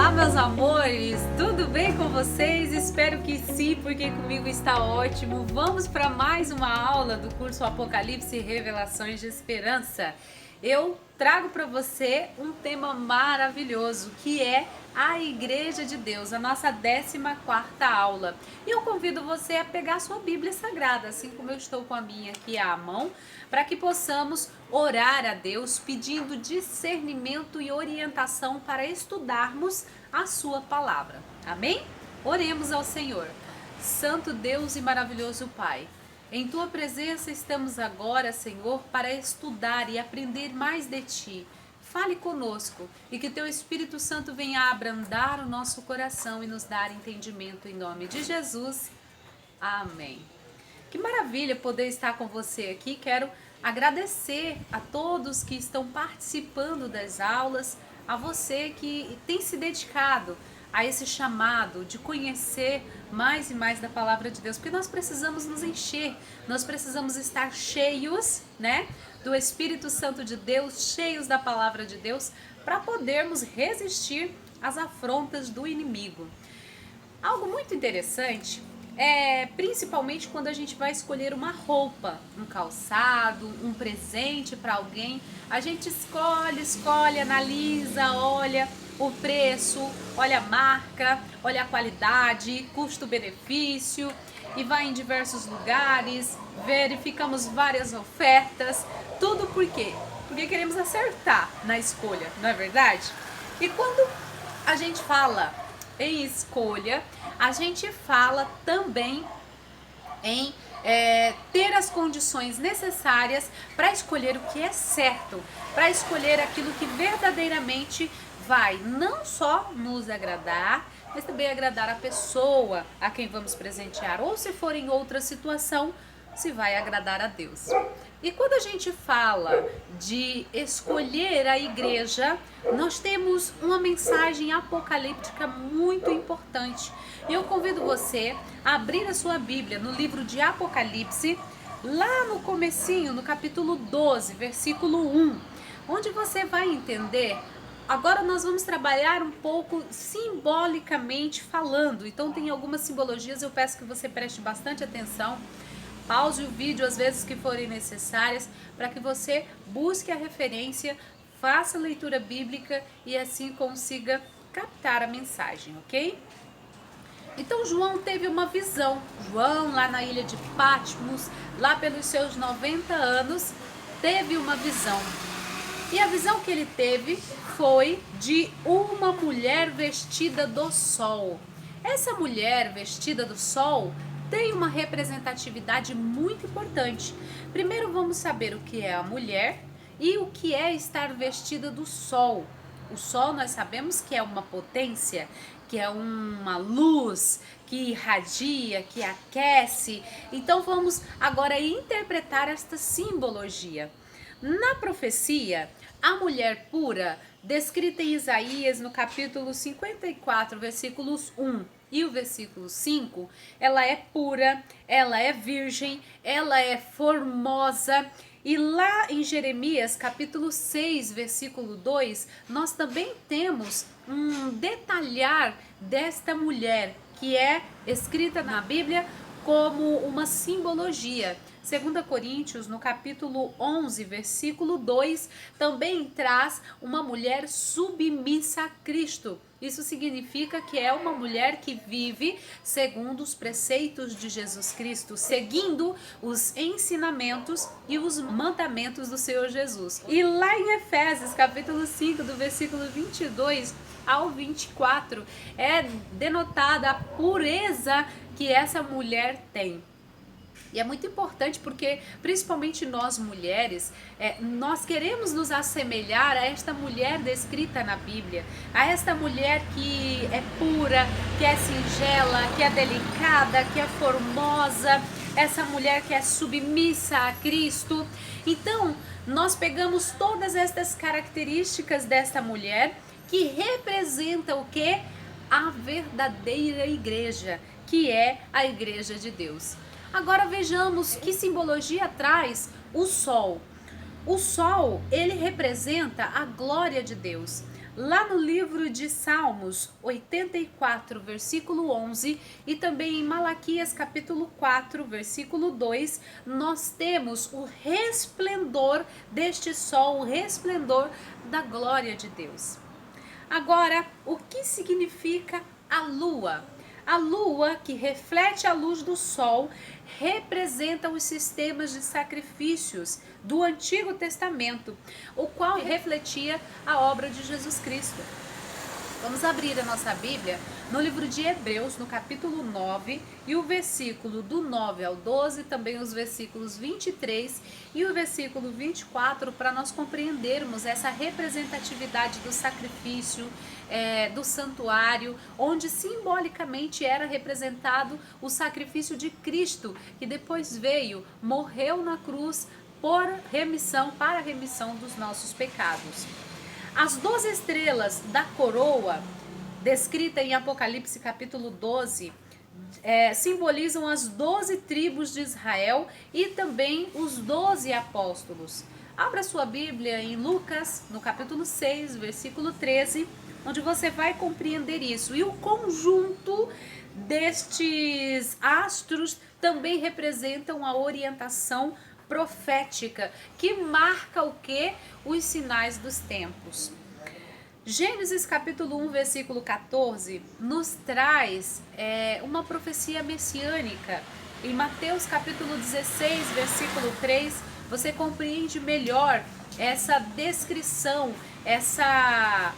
Olá, meus amores, tudo bem com vocês? Espero que sim, porque comigo está ótimo. Vamos para mais uma aula do curso Apocalipse e Revelações de Esperança. Eu trago para você um tema maravilhoso, que é a Igreja de Deus, a nossa 14ª aula. E eu convido você a pegar sua Bíblia Sagrada, assim como eu estou com a minha aqui à mão, para que possamos orar a Deus pedindo discernimento e orientação para estudarmos a sua palavra. Amém? Oremos ao Senhor. Santo Deus e maravilhoso Pai, em Tua presença estamos agora, Senhor, para estudar e aprender mais de Ti. Fale conosco e que Teu Espírito Santo venha abrandar o nosso coração e nos dar entendimento em nome de Jesus. Amém. Que maravilha poder estar com você aqui. Quero agradecer a todos que estão participando das aulas, a você que tem se dedicado a esse chamado de conhecer mais e mais da palavra de Deus, porque nós precisamos nos encher, nós precisamos estar cheios, né, do Espírito Santo de Deus, cheios da palavra de Deus, para podermos resistir às afrontas do inimigo. Algo muito interessante é principalmente quando a gente vai escolher uma roupa, um calçado, um presente para alguém, a gente escolhe, analisa, olha o preço, olha a marca, olha a qualidade, custo-benefício e vai em diversos lugares, verificamos várias ofertas, tudo por quê? Porque queremos acertar na escolha, não é verdade? E quando a gente fala em escolha, a gente fala também em ter as condições necessárias para escolher o que é certo, para escolher aquilo que verdadeiramente vai não só nos agradar, mas também agradar a pessoa a quem vamos presentear, ou se for em outra situação, se vai agradar a Deus. E quando a gente fala de escolher a igreja, nós temos uma mensagem apocalíptica muito importante. E eu convido você a abrir a sua Bíblia no livro de Apocalipse, lá no comecinho, no capítulo 12, versículo 1, onde você vai entender. Agora nós vamos trabalhar um pouco simbolicamente falando, então tem algumas simbologias, eu peço que você preste bastante atenção. Pause o vídeo às vezes que forem necessárias, para que você busque a referência, faça a leitura bíblica e assim consiga captar a mensagem, ok? Então João teve uma visão. João, lá na ilha de Patmos, lá pelos seus 90 anos, teve uma visão. E a visão que ele teve foi de uma mulher vestida do sol. Essa mulher vestida do sol tem uma representatividade muito importante. Primeiro vamos saber o que é a mulher e o que é estar vestida do sol. O sol nós sabemos que é uma potência, que é uma luz que irradia, que aquece. Então vamos agora interpretar esta simbologia. Na profecia, a mulher pura, descrita em Isaías no capítulo 54, versículos 1 e o versículo 5, ela é pura, ela é virgem, ela é formosa. E lá em Jeremias, capítulo 6, versículo 2, nós também temos um detalhar desta mulher, que é escrita na Bíblia como uma simbologia. 2 Coríntios, no capítulo 11, versículo 2, também traz uma mulher submissa a Cristo. Isso significa que é uma mulher que vive segundo os preceitos de Jesus Cristo, seguindo os ensinamentos e os mandamentos do Senhor Jesus. E lá em Efésios, capítulo 5, do versículo 22 ao 24, é denotada a pureza que essa mulher tem. E é muito importante porque, principalmente nós mulheres, nós queremos nos assemelhar a esta mulher descrita na Bíblia, a esta mulher que é pura, que é singela, que é delicada, que é formosa, essa mulher que é submissa a Cristo. Então, nós pegamos todas estas características desta mulher que representa o quê? A verdadeira igreja, que é a Igreja de Deus. Agora vejamos que simbologia traz o sol. O sol, ele representa a glória de Deus. Lá no livro de Salmos 84, versículo 11, e também em Malaquias capítulo 4, versículo 2, nós temos o resplendor deste sol, o resplendor da glória de Deus. Agora, o que significa a lua? A lua, que reflete a luz do sol, representa os sistemas de sacrifícios do Antigo Testamento, o qual refletia a obra de Jesus Cristo. Vamos abrir a nossa Bíblia no livro de Hebreus, no capítulo 9, e o versículo do 9 ao 12, também os versículos 23 e o versículo 24, para nós compreendermos essa representatividade do sacrifício, do santuário, onde simbolicamente era representado o sacrifício de Cristo, que depois veio, morreu na cruz para a remissão dos nossos pecados. As 12 estrelas da coroa, descrita em Apocalipse capítulo 12, simbolizam as 12 tribos de Israel e também os 12 apóstolos. Abra sua Bíblia em Lucas, no capítulo 6, versículo 13, onde você vai compreender isso. E o conjunto destes astros também representam a orientação profética, que marca o que? Os sinais dos tempos. Gênesis capítulo 1, versículo 14, nos traz uma profecia messiânica. Em Mateus capítulo 16, versículo 3, você compreende melhor essa descrição, essa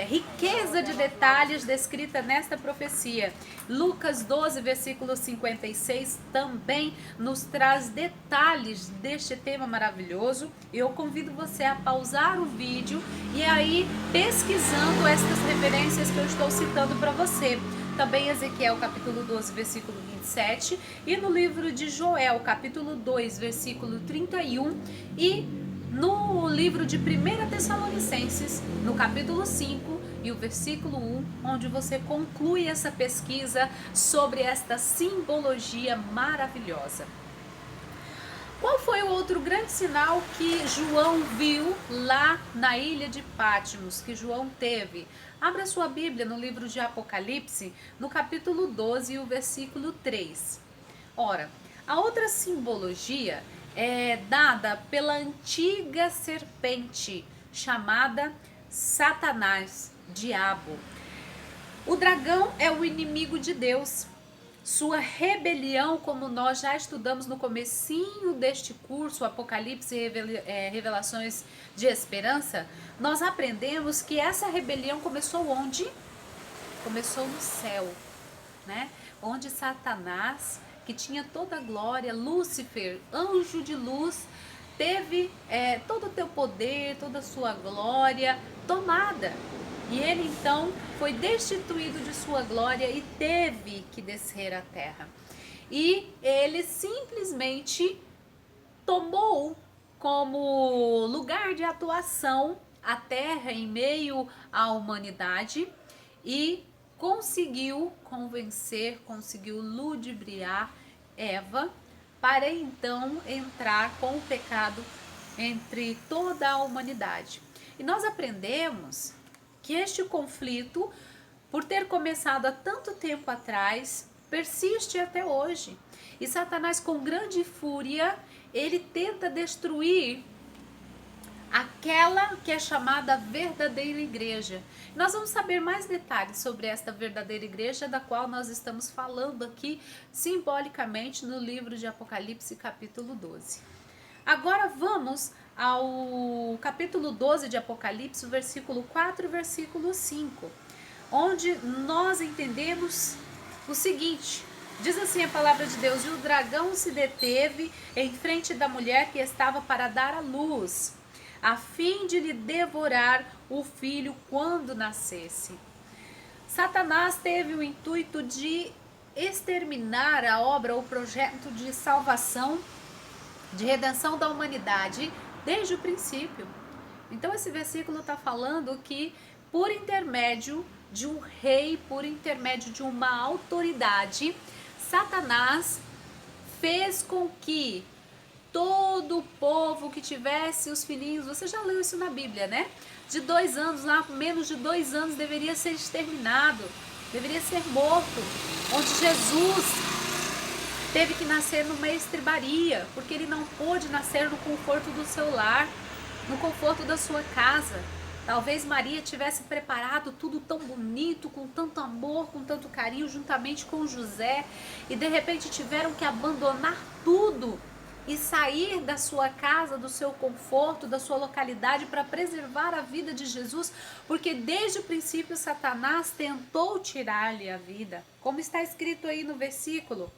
riqueza de detalhes descrita nesta profecia. Lucas 12, versículo 56 também nos traz detalhes deste tema maravilhoso. Eu convido você a pausar o vídeo e aí pesquisando estas referências que eu estou citando para você. Também Ezequiel capítulo 12, versículo 27, e no livro de Joel capítulo 2, versículo 31, e no livro de 1 Tessalonicenses, no capítulo 5 e o versículo 1, onde você conclui essa pesquisa sobre esta simbologia maravilhosa. Qual foi o outro grande sinal que João viu lá na ilha de Patmos, que João teve? Abra sua Bíblia no livro de Apocalipse, no capítulo 12 e o versículo 3. Ora, a outra simbologia é dada pela antiga serpente chamada Satanás, diabo. O dragão é o inimigo de Deus. Sua rebelião, como nós já estudamos no comecinho deste curso, Apocalipse e Revelações de Esperança, nós aprendemos que essa rebelião começou onde? Começou no céu, né? Onde Satanás, que tinha toda a glória, Lúcifer, anjo de luz, teve todo o teu poder, toda a sua glória tomada. E ele então foi destituído de sua glória e teve que descer à terra. E ele simplesmente tomou como lugar de atuação a terra em meio à humanidade e conseguiu convencer, conseguiu ludibriar Eva para então entrar com o pecado entre toda a humanidade. E nós aprendemos que este conflito, por ter começado há tanto tempo atrás, persiste até hoje. E Satanás, com grande fúria, ele tenta destruir aquela que é chamada verdadeira igreja. Nós vamos saber mais detalhes sobre esta verdadeira igreja, da qual nós estamos falando aqui simbolicamente no livro de Apocalipse, capítulo 12. Agora vamos ao capítulo 12 de Apocalipse, versículo 4 e versículo 5, onde nós entendemos o seguinte. Diz assim a palavra de Deus: e o dragão se deteve em frente da mulher que estava para dar à luz, a fim de lhe devorar o filho quando nascesse. Satanás teve o intuito de exterminar a obra, o projeto de salvação, de redenção da humanidade desde o princípio. Então esse versículo está falando que por intermédio de um rei, por intermédio de uma autoridade, Satanás fez com que todo o povo que tivesse os filhinhos, você já leu isso na Bíblia, né? De 2 anos, lá menos de 2 anos, deveria ser exterminado, deveria ser morto. Onde Jesus teve que nascer numa estribaria, porque ele não pôde nascer no conforto do seu lar, no conforto da sua casa. Talvez Maria tivesse preparado tudo tão bonito, com tanto amor, com tanto carinho, juntamente com José, e de repente tiveram que abandonar tudo e sair da sua casa, do seu conforto, da sua localidade, para preservar a vida de Jesus, porque desde o princípio Satanás tentou tirar-lhe a vida. Como está escrito aí no versículo: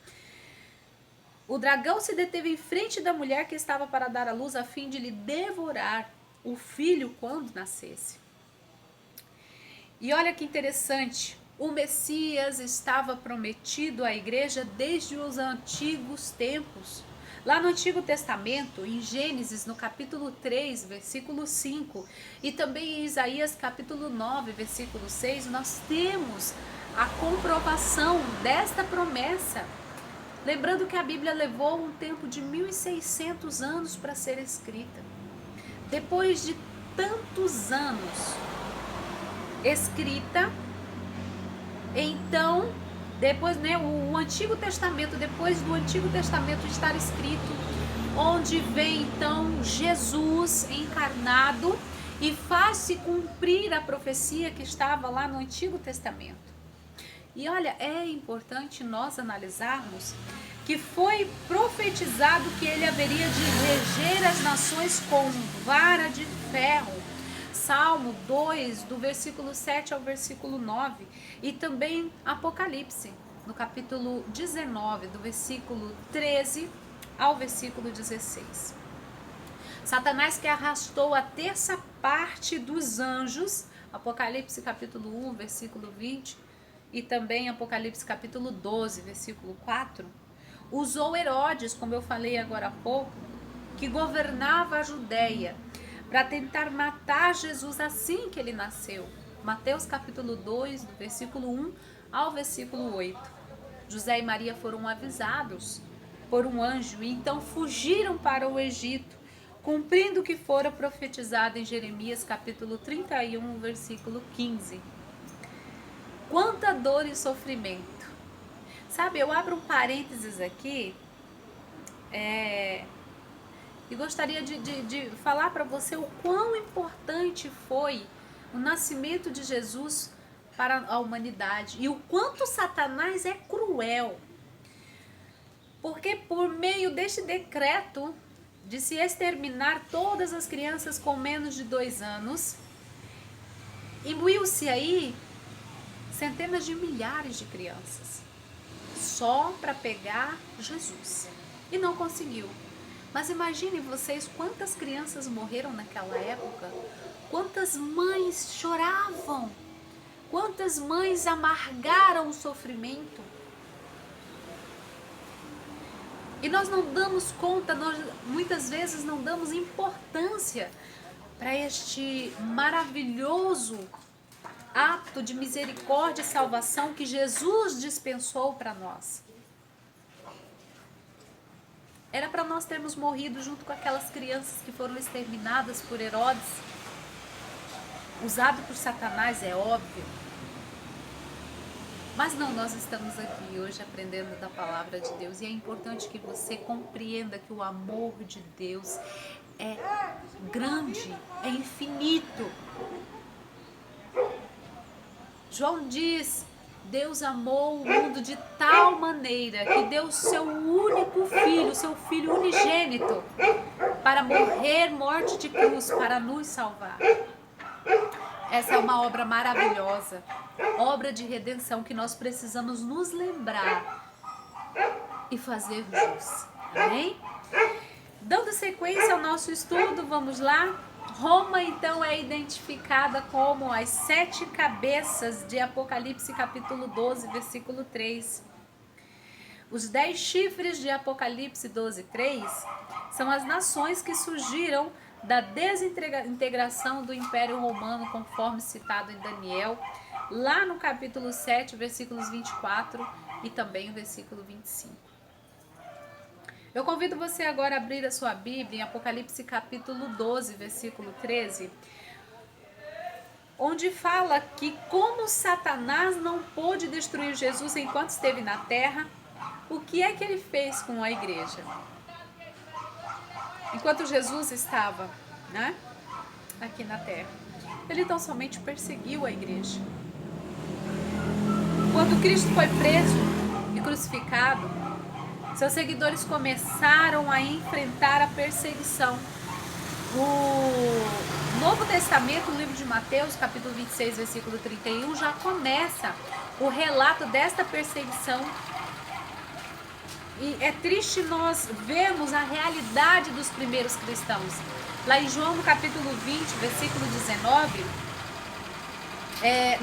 o dragão se deteve em frente da mulher que estava para dar à luz, a fim de lhe devorar o filho quando nascesse. E olha que interessante, o Messias estava prometido à igreja desde os antigos tempos. Lá no Antigo Testamento, em Gênesis, no capítulo 3, versículo 5, e também em Isaías, capítulo 9, versículo 6, nós temos a comprovação desta promessa. Lembrando que a Bíblia levou um tempo de 1.600 anos para ser escrita. Depois de tantos anos escrita, então, depois, né, o Antigo Testamento, depois do Antigo Testamento estar escrito, onde vem então Jesus encarnado e faz-se cumprir a profecia que estava lá no Antigo Testamento. E olha, é importante nós analisarmos que foi profetizado que ele haveria de reger as nações com vara de ferro. Salmo 2, do versículo 7 ao versículo 9. E também Apocalipse, no capítulo 19, do versículo 13 ao versículo 16. Satanás que arrastou a terça parte dos anjos, Apocalipse capítulo 1, versículo 20, e também Apocalipse capítulo 12, versículo 4, usou Herodes, como eu falei agora há pouco, que governava a Judéia, para tentar matar Jesus assim que ele nasceu. Mateus capítulo 2, do versículo 1 ao versículo 8. José e Maria foram avisados por um anjo e então fugiram para o Egito, cumprindo o que fora profetizado em Jeremias capítulo 31, versículo 15. Quanta dor e sofrimento. Sabe, eu abro um parênteses aqui e gostaria de falar para você o quão importante foi o nascimento de Jesus para a humanidade e o quanto Satanás é cruel. Porque por meio deste decreto de se exterminar todas as crianças com menos de 2 anos, imbuiu-se aí centenas de milhares de crianças só para pegar Jesus. E não conseguiu. Mas imaginem vocês quantas crianças morreram naquela época, quantas mães choravam, quantas mães amargaram o sofrimento. E nós não damos conta, nós muitas vezes não damos importância para este maravilhoso ato de misericórdia e salvação que Jesus dispensou para nós. Era para nós termos morrido junto com aquelas crianças que foram exterminadas por Herodes, usado por Satanás, é óbvio. Mas não, nós estamos aqui hoje aprendendo da palavra de Deus e é importante que você compreenda que o amor de Deus é grande, é infinito. João diz: Deus amou o mundo de tal maneira que deu seu único filho, seu filho unigênito, para morrer morte de cruz, para nos salvar. Essa é uma obra maravilhosa, obra de redenção que nós precisamos nos lembrar e fazer jus. Amém? Dando sequência ao nosso estudo, vamos lá? Roma, então, é identificada como as 7 cabeças de Apocalipse, capítulo 12, versículo 3. Os 10 chifres de Apocalipse 12, 3 são as nações que surgiram da desintegração do Império Romano, conforme citado em Daniel, lá no capítulo 7, versículos 24 e também o versículo 25. Eu convido você agora a abrir a sua Bíblia em Apocalipse capítulo 12, versículo 13, onde fala que como Satanás não pôde destruir Jesus enquanto esteve na terra, o que é que ele fez com a igreja? Enquanto Jesus estava, né, aqui na terra, ele tão somente perseguiu a igreja. Quando Cristo foi preso e crucificado, seus seguidores começaram a enfrentar a perseguição. O Novo Testamento, no livro de Mateus, capítulo 26, versículo 31, já começa o relato desta perseguição. E é triste nós vermos a realidade dos primeiros cristãos. Lá em João, no capítulo 20, versículo 19,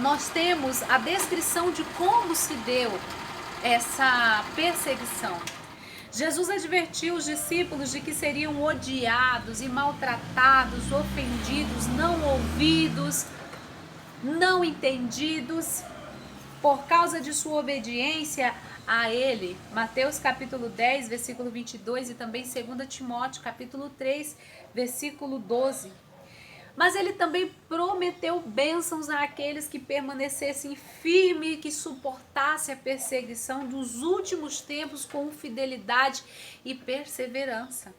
nós temos a descrição de como se deu essa perseguição. Jesus advertiu os discípulos de que seriam odiados e maltratados, ofendidos, não ouvidos, não entendidos, por causa de sua obediência a ele. Mateus capítulo 10, versículo 22 e também 2 Timóteo capítulo 3, versículo 12. Mas ele também prometeu bênçãos àqueles que permanecessem firmes e que suportassem a perseguição dos últimos tempos com fidelidade e perseverança.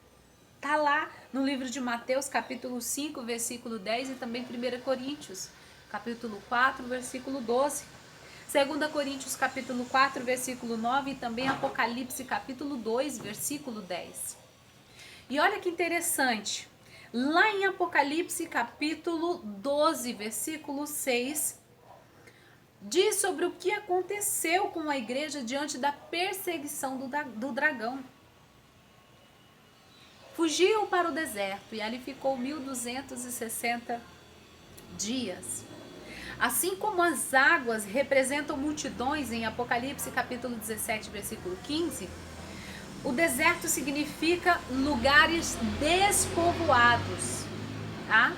Está lá no livro de Mateus, capítulo 5, versículo 10 e também 1 Coríntios, capítulo 4, versículo 12. 2 Coríntios, capítulo 4, versículo 9 e também Apocalipse, capítulo 2, versículo 10. E olha que interessante. Lá em Apocalipse capítulo 12, versículo 6, diz sobre o que aconteceu com a igreja diante da perseguição do dragão. Fugiu para o deserto e ali ficou 1260 dias. Assim como as águas representam multidões em Apocalipse capítulo 17, versículo 15, o deserto significa lugares despovoados, tá?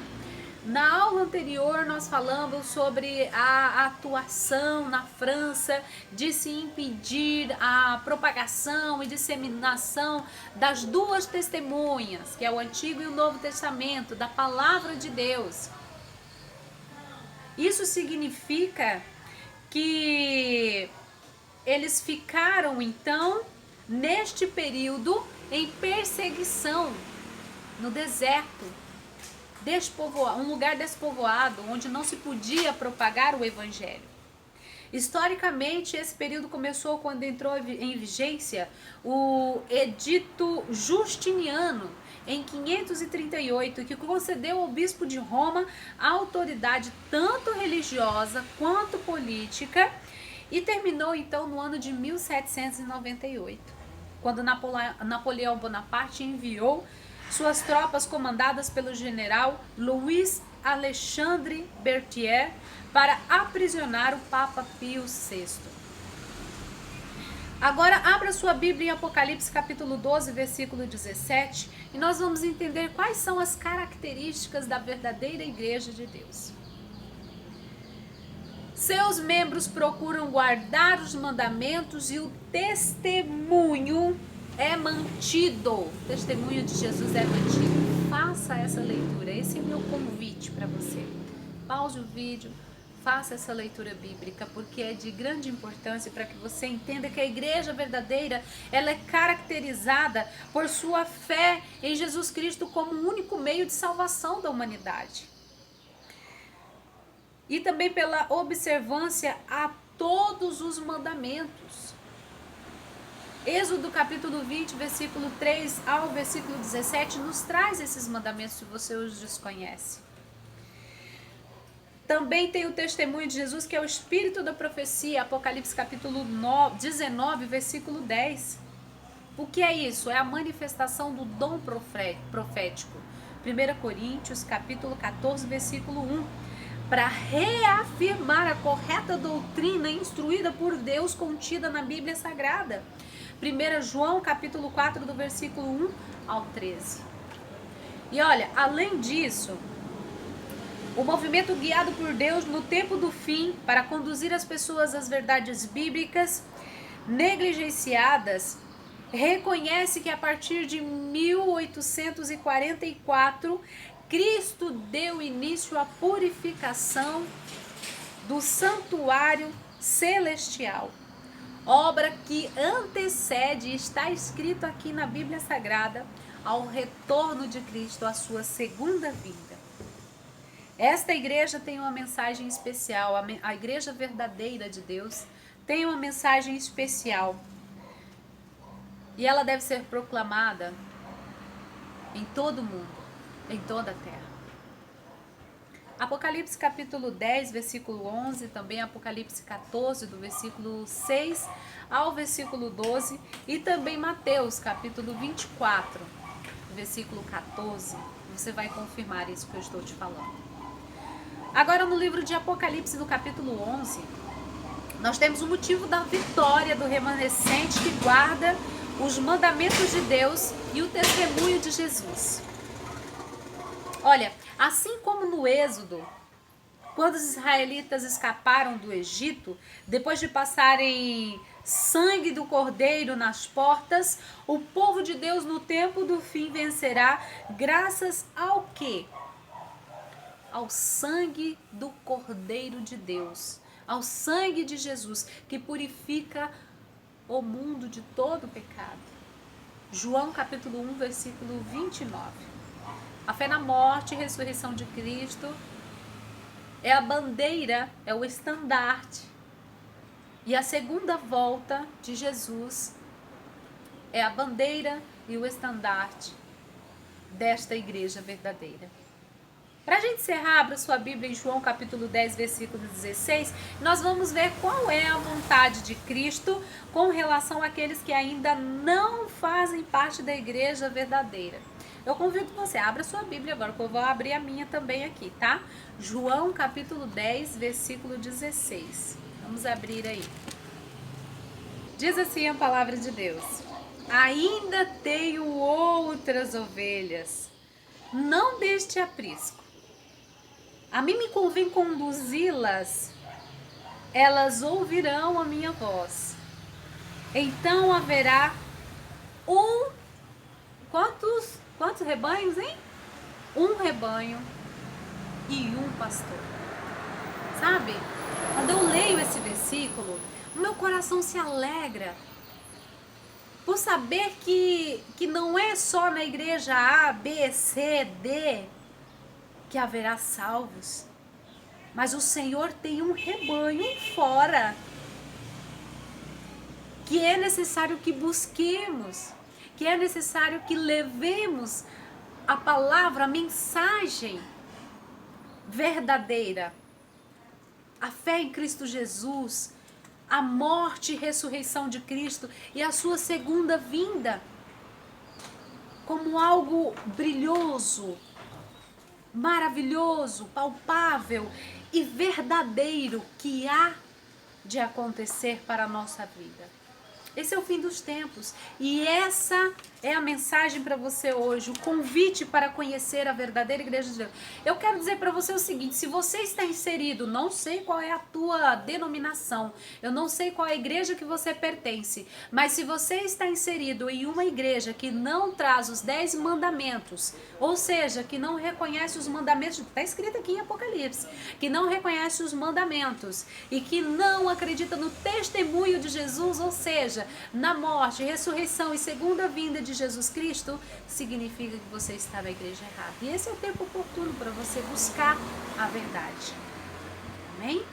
Na aula anterior nós falamos sobre a atuação na França de se impedir a propagação e disseminação das duas testemunhas, que é o Antigo e o Novo Testamento, da Palavra de Deus. Isso significa que eles ficaram então neste período em perseguição no deserto, um lugar despovoado, onde não se podia propagar o evangelho. Historicamente, esse período começou quando entrou em vigência o Edito Justiniano, em 538, que concedeu ao bispo de Roma a autoridade tanto religiosa quanto política, e terminou então no ano de 1798, quando Napoleão Bonaparte enviou suas tropas comandadas pelo general Louis Alexandre Berthier para aprisionar o Papa Pio VI. Agora abra sua Bíblia em Apocalipse capítulo 12, versículo 17, e nós vamos entender quais são as características da verdadeira igreja de Deus. Seus membros procuram guardar os mandamentos e o testemunho é mantido. O testemunho de Jesus é mantido. Faça essa leitura. Esse é o meu convite para você. Pause o vídeo, faça essa leitura bíblica, porque é de grande importância para que você entenda que a igreja verdadeira, ela é caracterizada por sua fé em Jesus Cristo como o único meio de salvação da humanidade. E também pela observância a todos os mandamentos. Êxodo capítulo 20, versículo 3 ao versículo 17 nos traz esses mandamentos se você os desconhece. Também tem o testemunho de Jesus, que é o espírito da profecia, Apocalipse capítulo 19, versículo 10. O que é isso? É a manifestação do dom profético. 1 Coríntios capítulo 14, versículo 1. Para reafirmar a correta doutrina instruída por Deus contida na Bíblia Sagrada. 1 João capítulo 4, do versículo 1 ao 13. E olha, além disso, o movimento guiado por Deus no tempo do fim para conduzir as pessoas às verdades bíblicas negligenciadas reconhece que a partir de 1844, Cristo deu início à purificação do santuário celestial. Obra que antecede, está escrito aqui na Bíblia Sagrada, ao retorno de Cristo, à sua segunda vinda. Esta igreja tem uma mensagem especial, a igreja verdadeira de Deus tem uma mensagem especial. E ela deve ser proclamada em todo o mundo, em toda a terra. Apocalipse capítulo 10, versículo 11, também Apocalipse 14, do versículo 6 ao versículo 12, e também Mateus capítulo 24, versículo 14. Você vai confirmar isso que eu estou te falando. Agora no livro de Apocalipse, no capítulo 11, nós temos o motivo da vitória do remanescente que guarda os mandamentos de Deus e o testemunho de Jesus. Olha, assim como no Êxodo, quando os israelitas escaparam do Egito, depois de passarem sangue do cordeiro nas portas, o povo de Deus no tempo do fim vencerá graças ao quê? Ao sangue do cordeiro de Deus, ao sangue de Jesus, que purifica o mundo de todo pecado. João capítulo 1, versículo 29. A fé na morte e ressurreição de Cristo é a bandeira, é o estandarte. E a segunda volta de Jesus é a bandeira e o estandarte desta igreja verdadeira. Para a gente encerrar, abra sua Bíblia em João capítulo 10, versículo 16, nós vamos ver qual é a vontade de Cristo com relação àqueles que ainda não fazem parte da igreja verdadeira. Eu convido você, abra sua Bíblia agora, que eu vou abrir a minha também aqui, tá? João capítulo 10, versículo 16. Vamos abrir aí. Diz assim a palavra de Deus: ainda tenho outras ovelhas, não deste aprisco. A mim me convém conduzi-las, elas ouvirão a minha voz. Então haverá quantos rebanhos, hein? Um rebanho e um pastor. Sabe? Quando eu leio esse versículo, o meu coração se alegra por saber que não é só na igreja A, B, C, D que haverá salvos, mas o Senhor tem um rebanho fora, que é necessário que busquemos, que é necessário que levemos a palavra, a mensagem verdadeira, a fé em Cristo Jesus, a morte e ressurreição de Cristo e a sua segunda vinda como algo brilhoso, maravilhoso, palpável e verdadeiro que há de acontecer para a nossa vida. Esse é o fim dos tempos e essa é a mensagem para você hoje, o convite para conhecer a verdadeira igreja de Deus. Eu quero dizer para você o seguinte: se você está inserido, não sei qual é a tua denominação, eu não sei qual é a igreja que você pertence, mas se você está inserido em uma igreja que não traz os 10 mandamentos, ou seja, que não reconhece os mandamentos, está escrito aqui em Apocalipse, que não reconhece os mandamentos e que não acredita no testemunho de Jesus, ou seja, na morte, ressurreição e segunda vinda de Jesus Cristo, significa que você está na igreja errada. E esse é o tempo oportuno para você buscar a verdade. Amém?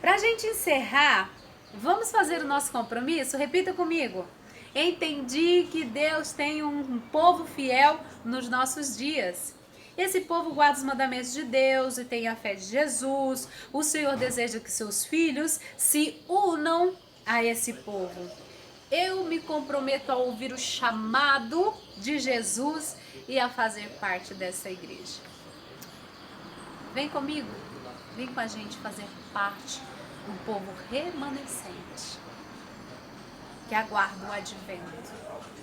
Para a gente encerrar, vamos fazer o nosso compromisso? Repita comigo. Entendi que Deus tem um povo fiel nos nossos dias. Esse povo guarda os mandamentos de Deus e tem a fé de Jesus. O Senhor deseja que seus filhos se unam a esse povo. Eu me comprometo a ouvir o chamado de Jesus e a fazer parte dessa igreja. Vem comigo, vem com a gente fazer parte do povo remanescente que aguarda o advento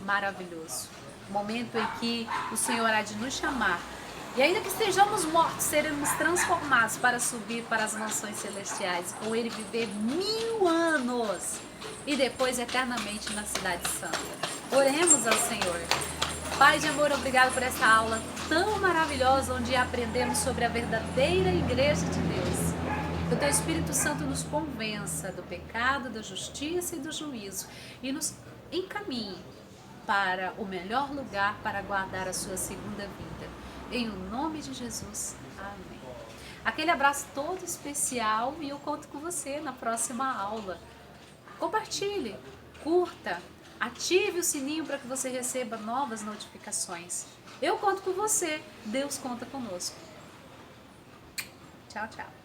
maravilhoso. Momento em que o Senhor há de nos chamar. E ainda que estejamos mortos, seremos transformados para subir para as mansões celestiais, com Ele viver 1000 anos. e depois eternamente na Cidade Santa. Oremos ao Senhor. Pai de amor, obrigado por essa aula tão maravilhosa onde aprendemos sobre a verdadeira Igreja de Deus. Que o Teu Espírito Santo nos convença do pecado, da justiça e do juízo e nos encaminhe para o melhor lugar para guardar a sua segunda vinda. Em o nome de Jesus. Amém. Aquele abraço todo especial e eu conto com você na próxima aula. Compartilhe, curta, ative o sininho para que você receba novas notificações. Eu conto com você, Deus conta conosco. Tchau, tchau.